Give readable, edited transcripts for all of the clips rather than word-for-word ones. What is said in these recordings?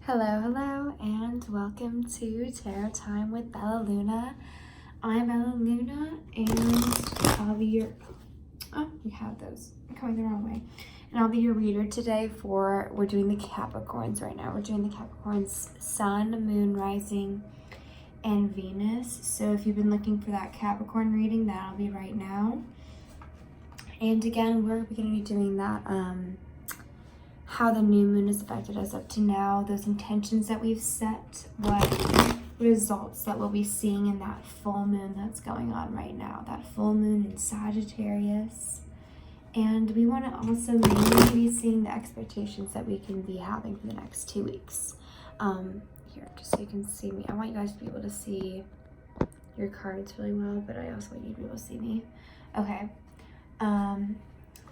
Hello, hello, and welcome to Tarot Time with Bella Luna. I'm Bella Luna, and I'll be your... Oh, we have those. I'm coming the wrong way. And I'll be your reader today for... We're doing the Capricorns right now. We're doing the Capricorns Sun, Moon, Rising, and Venus. So if you've been looking for that Capricorn reading, that'll be right now. And again, we're going to be doing that... how the new moon has affected us up to now, those intentions that we've set, what results that we'll be seeing in that full moon that's going on right now, that full moon in Sagittarius. And we want to also maybe be seeing the expectations that we can be having for the next 2 weeks. Here, just so you can see me. I want you guys to be able to see your cards really well, but I also want you to be able to see me. Okay.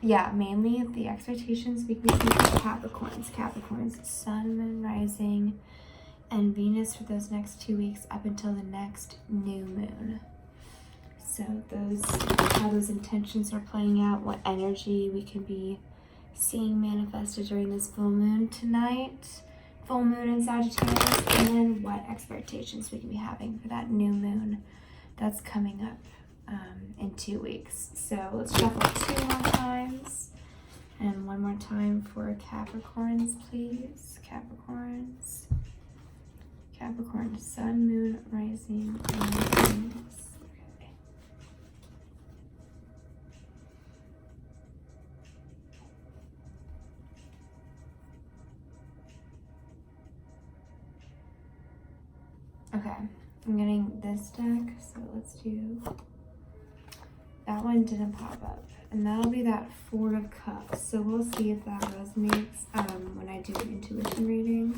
Yeah, mainly the expectations we can see for Capricorns, Sun, Moon, Rising, and Venus for those next 2 weeks up until the next new moon. So how those intentions are playing out, what energy we can be seeing manifested during this full moon tonight, full moon in Sagittarius, and then what expectations we can be having for that new moon that's coming up in 2 weeks. So let's shuffle 2 more times and one more time for Capricorns, please. Capricorns, Sun, Moon, Rising, and Venus. Okay, I'm getting this deck, so let's do... That one didn't pop up, and that'll be that Four of Cups. So we'll see if that resonates when I do an intuition reading.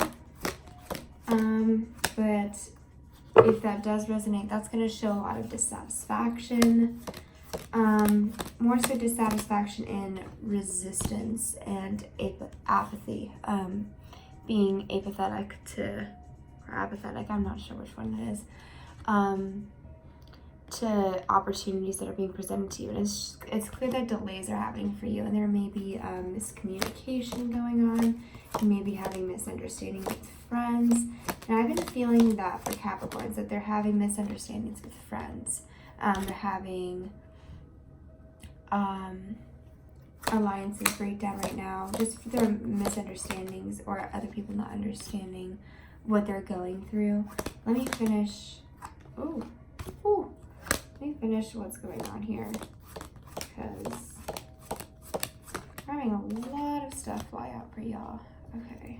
But if that does resonate, that's going to show a lot of dissatisfaction. More so dissatisfaction and resistance and apathy. Being apathetic or apathetic, I'm not sure which one it is. To opportunities that are being presented to you, and it's clear that delays are happening for you, and there may be miscommunication going on. You may be having misunderstandings with friends, and I've been feeling that for Capricorns, that they're having misunderstandings with friends. They're having alliances break down right now, just for their misunderstandings or other people not understanding what they're going through. Let me finish. Let me finish what's going on here, because we're having a lot of stuff fly out for y'all. Okay.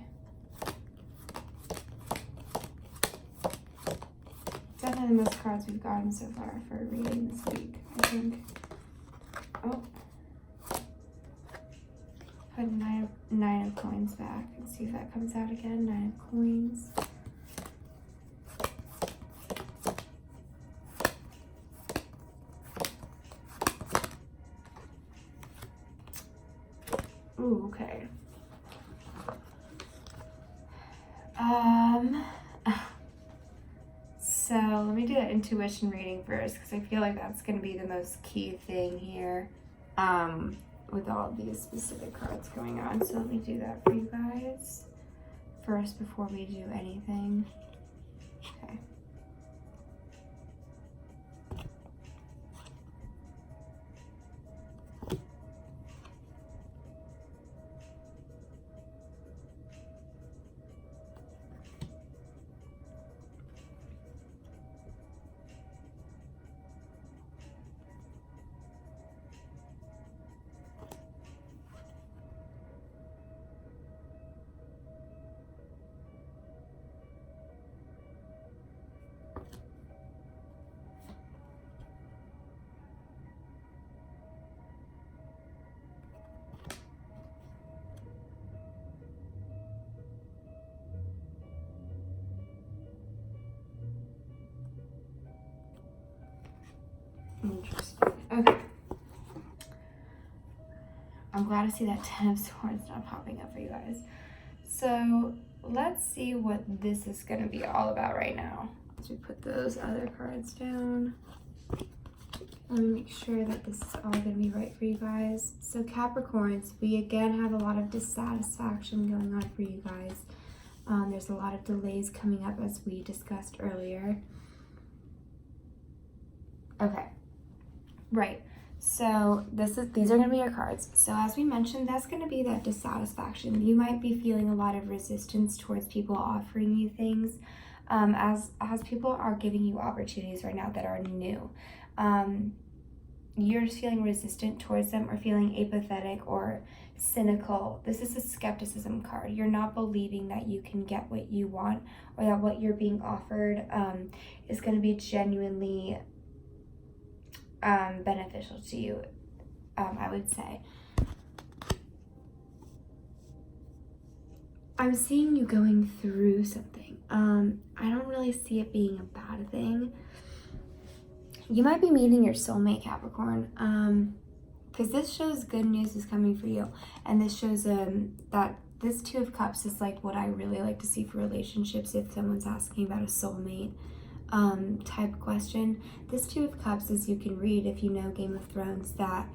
Definitely the most cards we've gotten so far for a reading this week, I think. Oh. Put nine of coins back and see if that comes out again. 9 of coins. Ooh, okay. So let me do that intuition reading first, because I feel like that's going to be the most key thing here with all these specific cards going on. So let me do that for you guys first before we do anything. Okay. Interesting. Okay. I'm glad to see that 10 of Swords not popping up for you guys. So let's see what this is going to be all about right now. As we put those other cards down. Let me make sure that this is all going to be right for you guys. So Capricorns, we again have a lot of dissatisfaction going on for you guys. There's a lot of delays coming up, as we discussed earlier. Okay, right. So these are going to be your cards. So as we mentioned, that's going to be that dissatisfaction. You might be feeling a lot of resistance towards people offering you things, as people are giving you opportunities right now that are new. You're just feeling resistant towards them, or feeling apathetic or cynical. This is a skepticism card. You're not believing that you can get what you want, or that what you're being offered is going to be genuinely beneficial to you, I would say. I'm seeing you going through something. I don't really see it being a bad thing. You might be meeting your soulmate, Capricorn, because this shows good news is coming for you. And this shows that this Two of Cups is like what I really like to see for relationships. If someone's asking about a soulmate type question, this Two of Cups, as you can read if you know Game of Thrones, that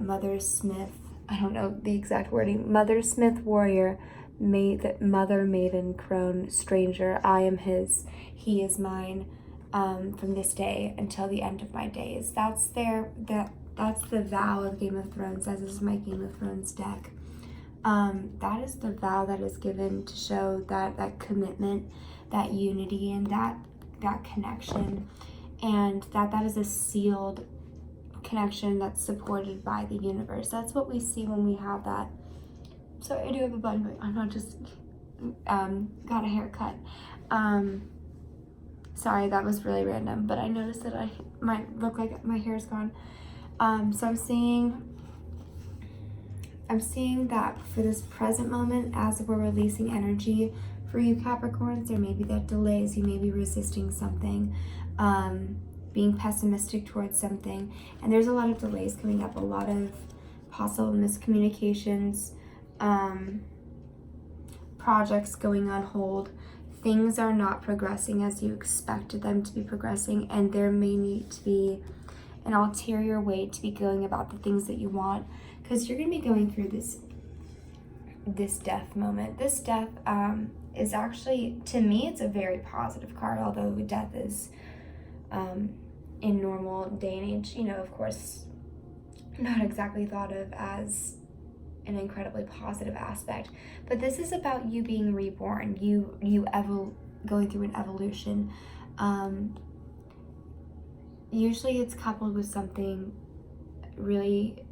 Mother Smith, I don't know the exact wording, Mother Smith warrior, mother, maiden, crone, stranger, I am his, he is mine, from this day until the end of my days. That's the vow of Game of Thrones, as is my Game of Thrones deck. That is the vow that is given to show that commitment, that unity, and that connection, and that is a sealed connection that's supported by the universe. That's what we see when we have that. So I do have a bun, but I'm not just got a haircut. Sorry, that was really random, but I noticed that I might look like my hair's gone. So I'm seeing that for this present moment, as we're releasing energy for you Capricorns, there may be that delays. You may be resisting something, being pessimistic towards something, and there's a lot of delays coming up, a lot of possible miscommunications, projects going on hold. Things are not progressing as you expected them to be progressing, and there may need to be an ulterior way to be going about the things that you want, because you're going to be going through this death moment. This death is actually, to me, it's a very positive card, although death is in normal day and age, of course, not exactly thought of as an incredibly positive aspect. But this is about you being reborn, going through an evolution. Usually it's coupled with something really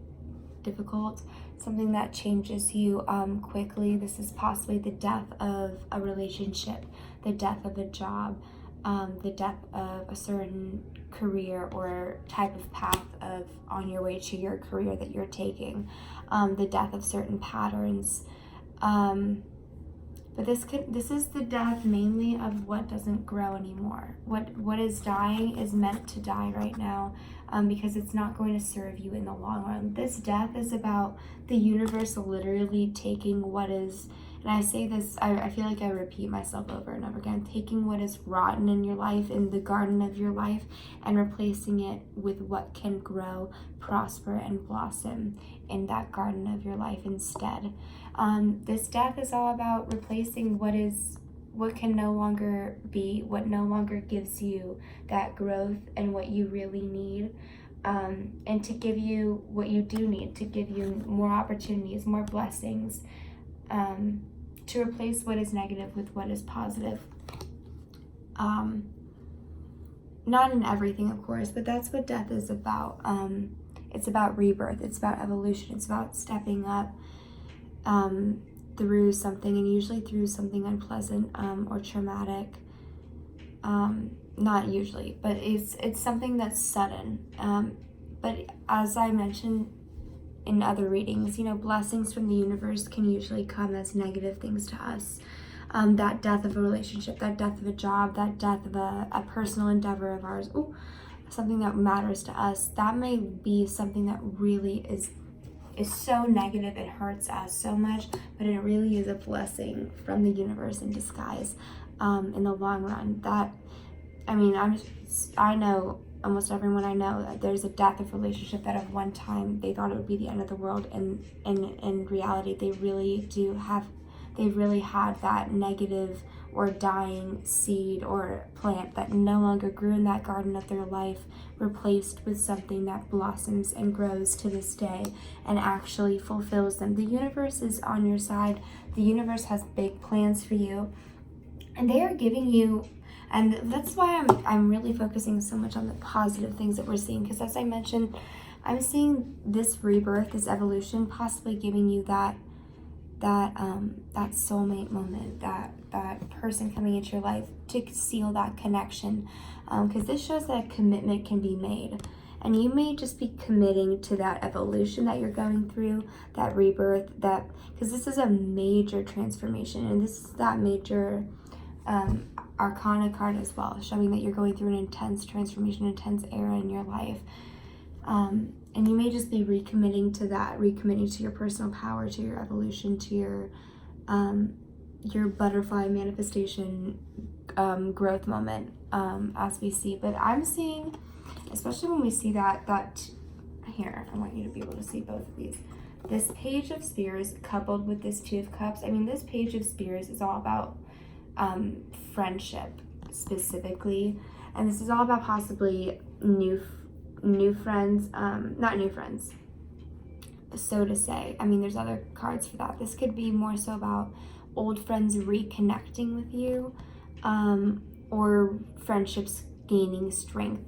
difficult, something that changes you quickly. This is possibly the death of a relationship, the death of a job, the death of a certain career or type of path on your way to your career that you're taking, the death of certain patterns. But this is the death mainly of what doesn't grow anymore. What is dying is meant to die right now, because it's not going to serve you in the long run. This death is about the universe literally taking what is, and I say this, I feel like I repeat myself over and over again, taking what is rotten in your life, in the garden of your life, and replacing it with what can grow, prosper, and blossom in that garden of your life instead. This death is all about replacing what can no longer be, what no longer gives you that growth and what you really need, and to give you what you do need, to give you more opportunities, more blessings, to replace what is negative with what is positive. Not in everything, of course, but that's what death is about. It's about rebirth, it's about evolution, it's about stepping up through something, and usually through something unpleasant or traumatic. Not usually, but it's something that's sudden. But as I mentioned in other readings, blessings from the universe can usually come as negative things to us. That death of a relationship, that death of a job, that death of a personal endeavor of ours, something that matters to us, that may be something that really is so negative, it hurts us so much, but it really is a blessing from the universe in disguise, in the long run. I know almost everyone I know that there's a death of relationship that at one time they thought it would be the end of the world, and in reality they really do have they've really had that negative or dying seed or plant that no longer grew in that garden of their life, replaced with something that blossoms and grows to this day and actually fulfills them. The universe is on your side. The universe has big plans for you, and they are giving you, and that's why I'm really focusing so much on the positive things that we're seeing, because as I mentioned, I'm seeing this rebirth, this evolution, possibly giving you that soulmate moment, that person coming into your life to seal that connection, because this shows that a commitment can be made, and you may just be committing to that evolution that you're going through, that rebirth, that, because this is a major transformation, and this is that major arcana card as well, showing that you're going through an intense transformation, intense era in your life. And you may just be recommitting to that, recommitting to your personal power, to your evolution, to your butterfly manifestation growth moment, as we see. But I'm seeing, especially when we see that here, I want you to be able to see both of these. This Page of Spears coupled with this Two of Cups. I mean, this Page of Spears is all about friendship specifically, and this is all about possibly new friends, not new friends, so to say. I mean, there's other cards for that. This could be more so about old friends reconnecting with you, or friendships gaining strength,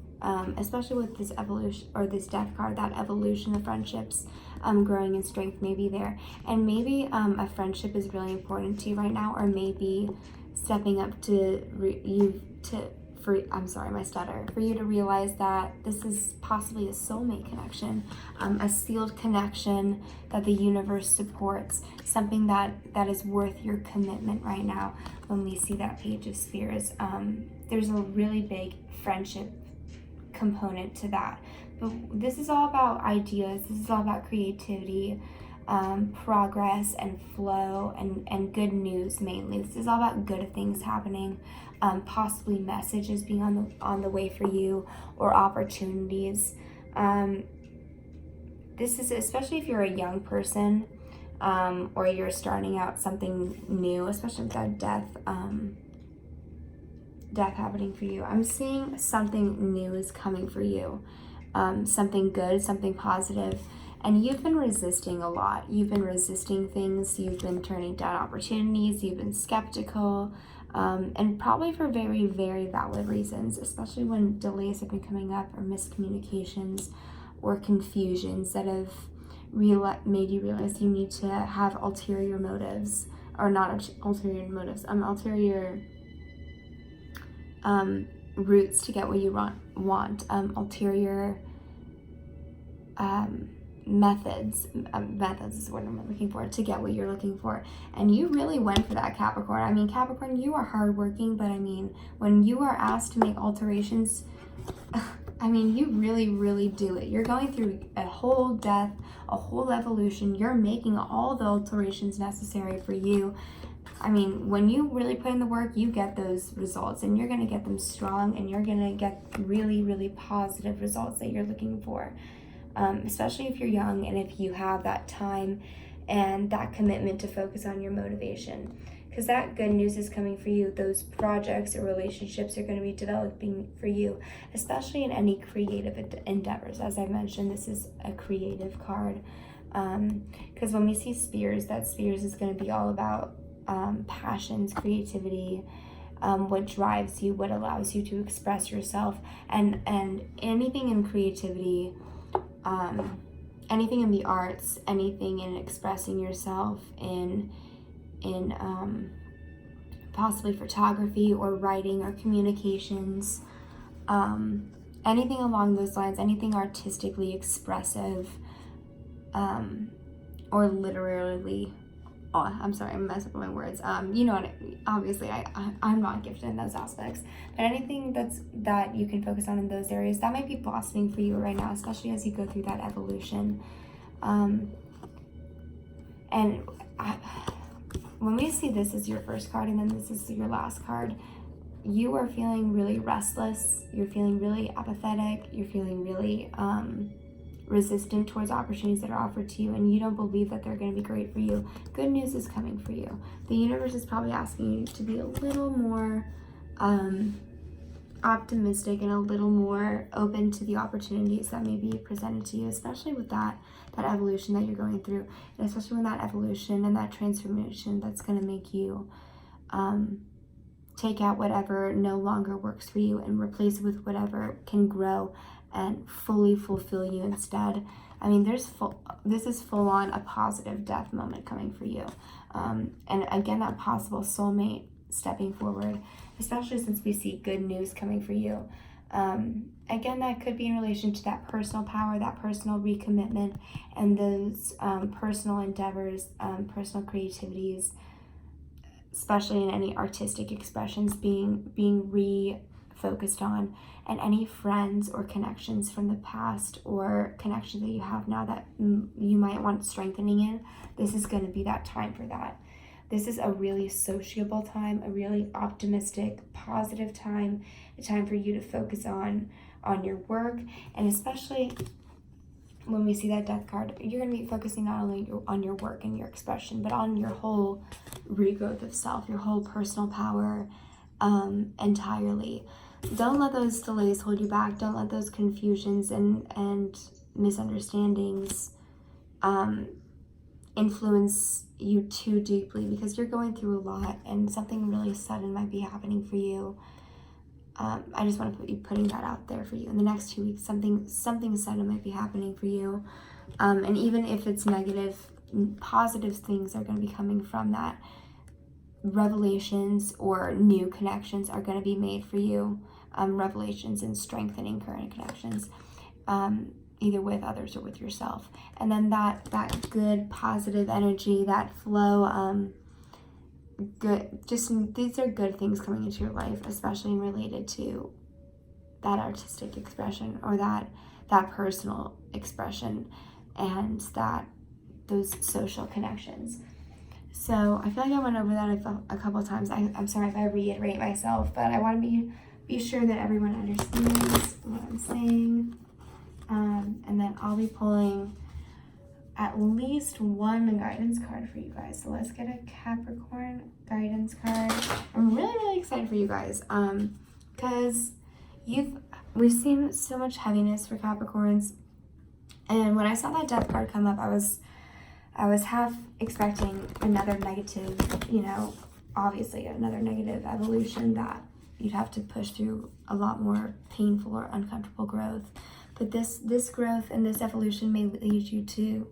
especially with this evolution or this death card. That evolution of friendships growing in strength may be there, and maybe a friendship is really important to you right now, or maybe stepping up to for you to realize that this is possibly a soulmate connection, a sealed connection that the universe supports, something that is worth your commitment right now. When we see that Page of Spears, there's a really big friendship component to that. But this is all about ideas. This is all about creativity, progress and flow, and good news mainly. This is all about good things happening, possibly messages being on the way for you, or opportunities. This is especially if you're a young person, or you're starting out something new, especially with that death happening for you. I'm seeing something new is coming for you, something good, something positive. And you've been resisting a lot. You've been resisting things. You've been turning down opportunities. You've been skeptical, and probably for very, very valid reasons, especially when delays have been coming up, or miscommunications or confusions that have made you realize you need to have ulterior motives, or not ulterior motives, ulterior routes to get what you want, ulterior methods is what I'm looking for, to get what you're looking for. And you really went for that, Capricorn. I mean, Capricorn, you are hardworking, but I mean, when you are asked to make alterations, I mean, you really, really do it. You're going through a whole death, a whole evolution. You're making all the alterations necessary for you. I mean, when you really put in the work, you get those results, and you're going to get them strong, and you're going to get really, really positive results that you're looking for. Especially if you're young, and if you have that time and that commitment to focus on your motivation, because that good news is coming for you. Those projects or relationships are going to be developing for you, especially in any creative endeavors. As I mentioned, this is a creative card, because when we see Spears, that Spears is going to be all about passions, creativity, what drives you, what allows you to express yourself, and anything in creativity, anything in the arts, anything in expressing yourself in possibly photography or writing or communications, anything along those lines, anything artistically expressive, or literally, I'm sorry, I'm messing up with my words. You know what? Obviously, I'm not gifted in those aspects, but anything that you can focus on in those areas, that might be blossoming for you right now, especially as you go through that evolution. When we see this as your first card, and then this is your last card, you are feeling really restless. You're feeling really apathetic. You're feeling really resistant towards opportunities that are offered to you, and you don't believe that they're going to be great for you, good news is coming for you. The universe is probably asking you to be a little more optimistic and a little more open to the opportunities that may be presented to you, especially with that evolution that you're going through, and especially when that evolution and that transformation that's going to make you take out whatever no longer works for you and replace it with whatever can grow and fully fulfill you instead. I mean, this is full on a positive death moment coming for you. And again, that possible soulmate stepping forward, especially since we see good news coming for you. Again, that could be in relation to that personal power, that personal recommitment, and those personal endeavors, personal creativities, especially in any artistic expressions being refocused on, and any friends or connections from the past or connections that you have now that you might want strengthening in. This is going to be that time for that. This is a really sociable time, a really optimistic, positive time, a time for you to focus on your work, and especially when we see that death card, you're going to be focusing not only on your work and your expression, but on your whole regrowth of self, your whole personal power entirely. Don't let those delays hold you back. Don't let those confusions and misunderstandings influence you too deeply, because you're going through a lot and something really sudden might be happening for you. I just want to putting that out there for you. In the next 2 weeks, something sudden might be happening for you. And even if it's negative, positive things are going to be coming from that. Revelations or new connections are going to be made for you. Revelations and strengthening current connections, either with others or with yourself. And then that good positive energy, that flow, these are good things coming into your life, especially related to that artistic expression or that personal expression and those social connections. So I feel like I went over that a couple of times. I'm sorry if I reiterate myself, but I want to be sure that everyone understands what I'm saying. And then I'll be pulling at least one guidance card for you guys. So let's get a Capricorn guidance card. I'm really, really excited for you guys, because we've seen so much heaviness for Capricorns, and when I saw that death card come up, I was half expecting another negative, obviously another negative evolution that you'd have to push through a lot more painful or uncomfortable growth. But this growth and this evolution may lead you to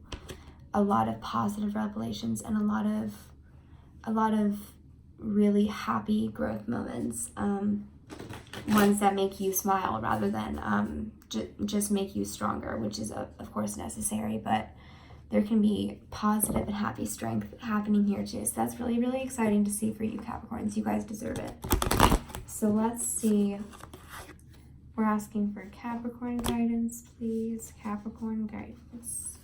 a lot of positive revelations and a lot of really happy growth moments, ones that make you smile rather than just make you stronger, which is of course necessary, but there can be positive and happy strength happening here too. So that's really, really exciting to see for you Capricorns. You guys deserve it. So let's see. We're asking for Capricorn guidance, please. Capricorn guidance.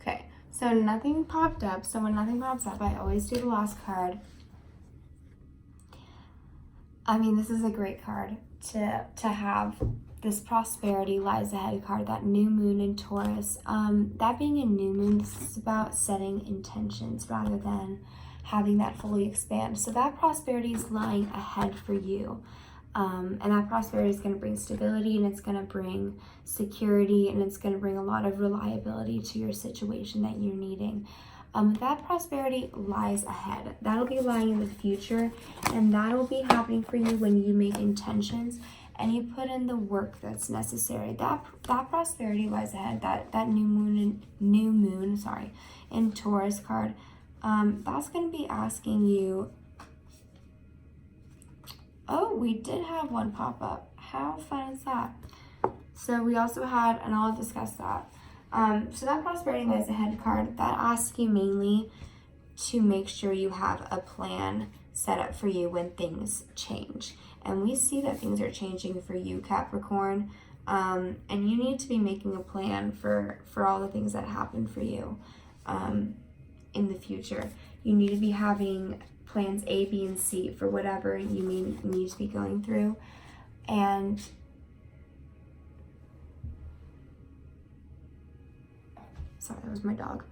Okay. So nothing popped up. So when nothing pops up, I always do the last card. I mean, this is a great card to have. This prosperity lies ahead card, that new moon in Taurus. That being a new moon, this is about setting intentions rather than having that fully expand. So that prosperity is lying ahead for you. And that prosperity is going to bring stability, and it's going to bring security, and it's going to bring a lot of reliability to your situation that you're needing. That prosperity lies ahead. That'll be lying in the future, and that'll be happening for you when you make intentions and you put in the work that's necessary. That prosperity lies ahead. That new moon in Taurus card that's going to be asking you. Oh, we did have one pop up. How fun is that? So we also had, and I'll discuss that. So that prosperity lies ahead card, that asks you mainly to make sure you have a plan set up for you when things change. And we see that things are changing for you, Capricorn. And you need to be making a plan for all the things that happen for you in the future. You need to be having plans A, B, and C for whatever you need to be going through. And sorry, that was my dog.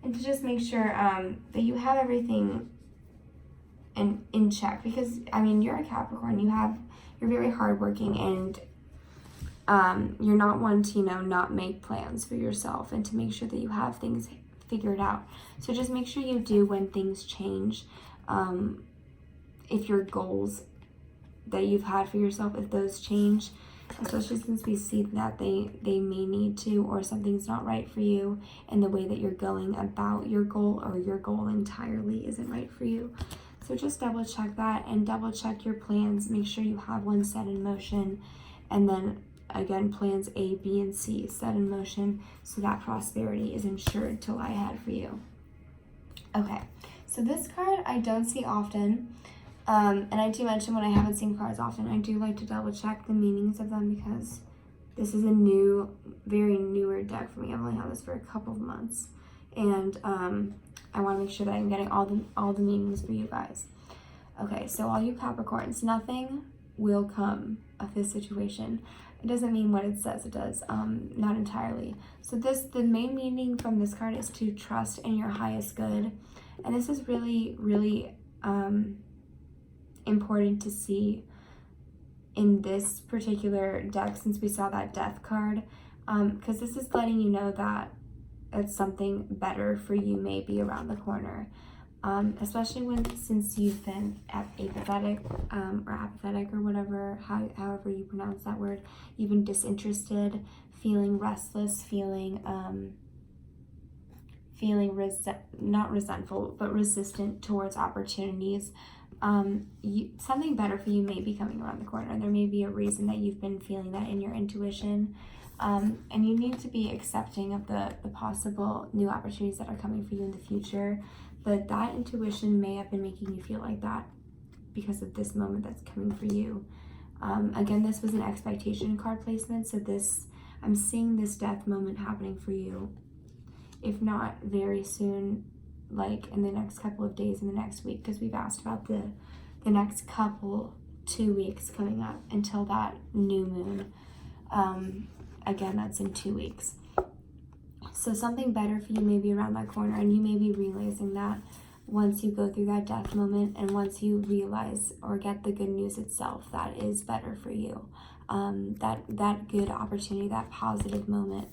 And to just make sure that you have everything in check, because I mean, you're a Capricorn, you're very hardworking, and you're not one to, not make plans for yourself and to make sure that you have things figured out. So just make sure you do when things change. If your goals that you've had for yourself, if those change, especially since we see that they may need to, or something's not right for you and the way that you're going about your goal, or your goal entirely isn't right for you. So just double check that, and double check your plans. Make sure you have one set in motion, and then again, plans A, B, and C set in motion, so that prosperity is ensured to lie ahead for you. Okay, so this card I don't see often. And I do mention, when I haven't seen cards often, I do like to double check the meanings of them, because this is a very newer deck for me. I've only had this for a couple of months, and I want to make sure that I'm getting all the meanings for you guys. Okay, so all you Capricorns, nothing will come of this situation. It doesn't mean what it says it does, not entirely. So the main meaning from this card is to trust in your highest good, and this is really, really important to see in this particular deck, since we saw that death card, because this is letting you know that it's something better for you may be around the corner, especially since you've been apathetic or apathetic, or whatever, however you pronounce that word. You've been disinterested, feeling restless, feeling not resentful, but resistant towards opportunities. Something better for you may be coming around the corner. There may be a reason that you've been feeling that in your intuition, and you need to be accepting of the possible new opportunities that are coming for you in the future. But that intuition may have been making you feel like that because of this moment that's coming for you. Again, this was an expectation card placement, so I'm seeing this death moment happening for you, if not very soon, like in the next couple of days, in the next week, because we've asked about the next 2 weeks coming up until that new moon. Again, that's in 2 weeks. So something better for you may be around that corner, and you may be realizing that once you go through that death moment, and once you realize or get the good news itself that is better for you, that good opportunity, that positive moment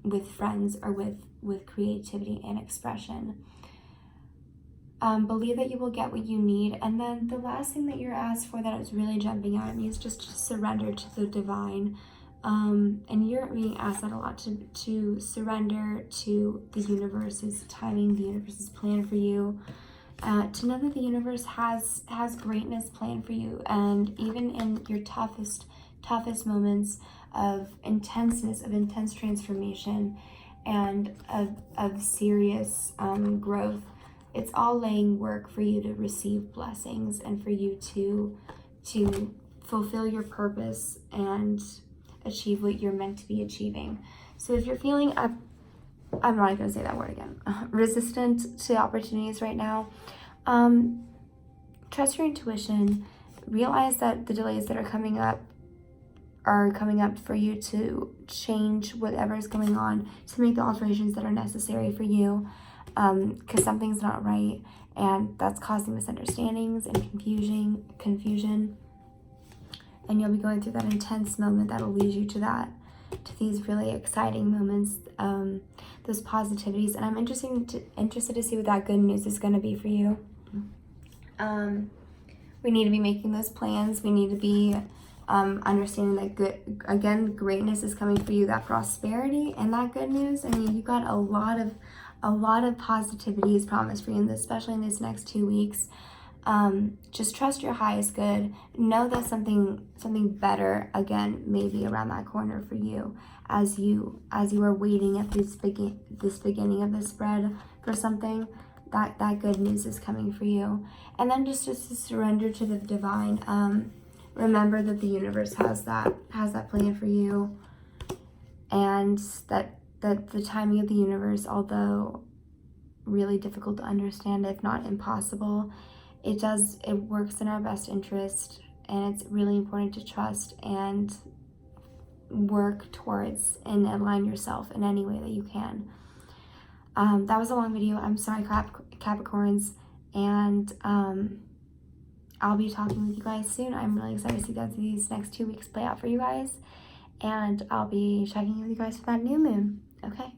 with friends, or with creativity and expression. Believe that you will get what you need. And then the last thing that you're asked for that is really jumping out at me is just to surrender to the divine. And you're being asked that a lot, to surrender to the universe's timing, the universe's plan for you, to know that the universe has greatness planned for you. And even in your toughest moments of intenseness, of intense transformation, and of serious growth, it's all laying work for you to receive blessings, and for you to fulfill your purpose and achieve what you're meant to be achieving. So if you're feeling I'm not going to say that word again, resistant to opportunities right now, trust your intuition. Realize that the delays that are coming up for you to change whatever is going on, to make the alterations that are necessary for you, because something's not right, and that's causing misunderstandings and confusion. And you'll be going through that intense moment that'll lead you to these really exciting moments, those positivities. And I'm interested to see what that good news is going to be for you. We need to be making those plans. We need to be understanding that greatness is coming for you, that prosperity and that good news. I mean, you got a lot A lot of positivity is promised for you, especially in these next 2 weeks. Just trust your highest good. Know that something better again maybe around that corner for you as you are waiting at this beginning of the spread for something. That good news is coming for you. And then just to surrender to the divine. Remember that the universe has that plan for you, and that the timing of the universe, although really difficult to understand, if not impossible, it works in our best interest, and it's really important to trust and work towards and align yourself in any way that you can. That was a long video. I'm sorry, Capricorns, and I'll be talking with you guys soon. I'm really excited to see how these next 2 weeks play out for you guys, and I'll be checking in with you guys for that new moon. Okay.